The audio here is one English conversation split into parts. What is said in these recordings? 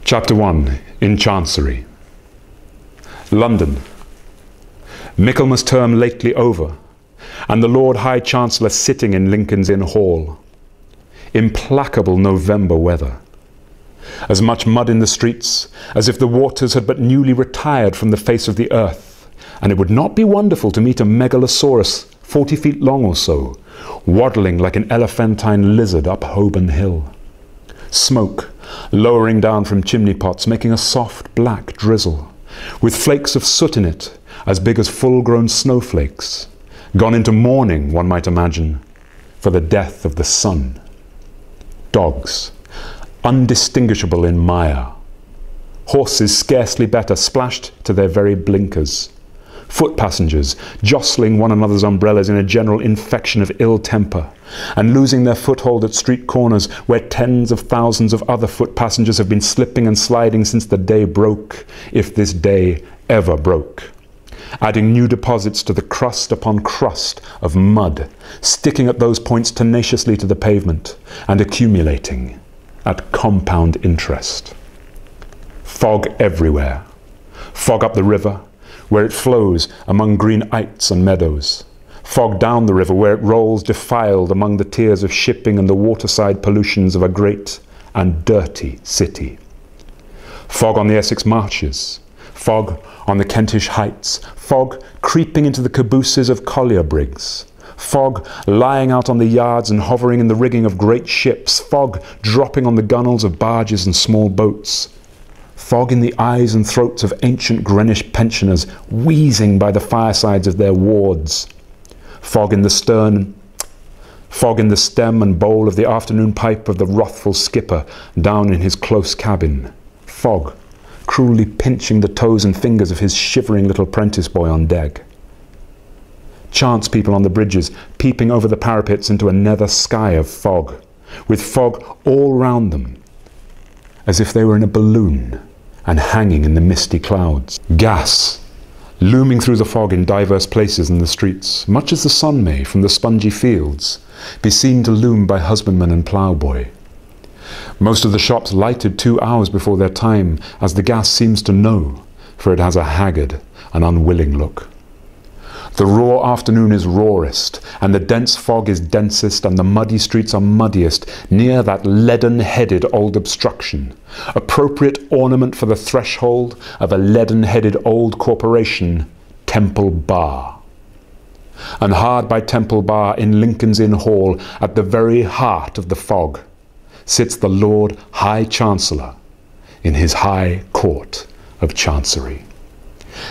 Chapter 1. In Chancery. London. Michaelmas term lately over, and the Lord High Chancellor sitting in Lincoln's Inn Hall. Implacable November weather. As much mud in the streets as if the waters had but newly retired from the face of the earth, and it would not be wonderful to meet a megalosaurus 40 feet long or so, waddling like an elephantine lizard up Holborn Hill. Smoke lowering down from chimney pots, making a soft black drizzle, with flakes of soot in it as big as full-grown snowflakes, gone into mourning, one might imagine, for the death of the sun. Dogs, undistinguishable in mire. Horses scarcely better, splashed to their very blinkers. Foot passengers jostling one another's umbrellas in a general infection of ill temper, and losing their foothold at street corners where tens of thousands of other foot passengers have been slipping and sliding since the day broke, if this day ever broke, adding new deposits to the crust upon crust of mud, sticking at those points tenaciously to the pavement, and accumulating at compound interest. Fog everywhere. Fog up the river, where it flows among green ights and meadows. Fog down the river, where it rolls defiled among the tears of shipping and the waterside pollutions of a great and dirty city. Fog on the Essex marshes. Fog on the Kentish heights. Fog creeping into the cabooses of collier brigs. Fog lying out on the yards and hovering in the rigging of great ships. Fog dropping on the gunwales of barges and small boats. Fog in the eyes and throats of ancient Greenwich pensioners wheezing by the firesides of their wards. Fog in the stern, fog in the stem and bowl of the afternoon pipe of the wrathful skipper down in his close cabin. Fog cruelly pinching the toes and fingers of his shivering little prentice boy on deck. Chance people on the bridges peeping over the parapets into a nether sky of fog, with fog all round them, as if they were in a balloon and hanging in the misty clouds. Gas looming through the fog in diverse places in the streets, much as the sun may, from the spongy fields, be seen to loom by husbandman and ploughboy. Most of the shops lighted 2 hours before their time, as the gas seems to know, for it has a haggard and unwilling look. The raw afternoon is rawest, and the dense fog is densest, and the muddy streets are muddiest, near that leaden-headed old obstruction, appropriate ornament for the threshold of a leaden-headed old corporation, Temple Bar. And hard by Temple Bar, in Lincoln's Inn Hall, at the very heart of the fog, sits the Lord High Chancellor in his High Court of Chancery.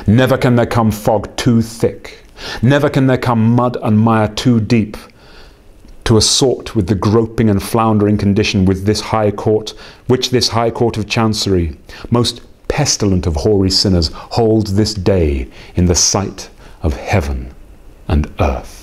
Never can there come fog too thick. Never can there come mud and mire too deep to assort with the groping and floundering condition which this High Court of Chancery, most pestilent of hoary sinners, holds this day in the sight of heaven and earth.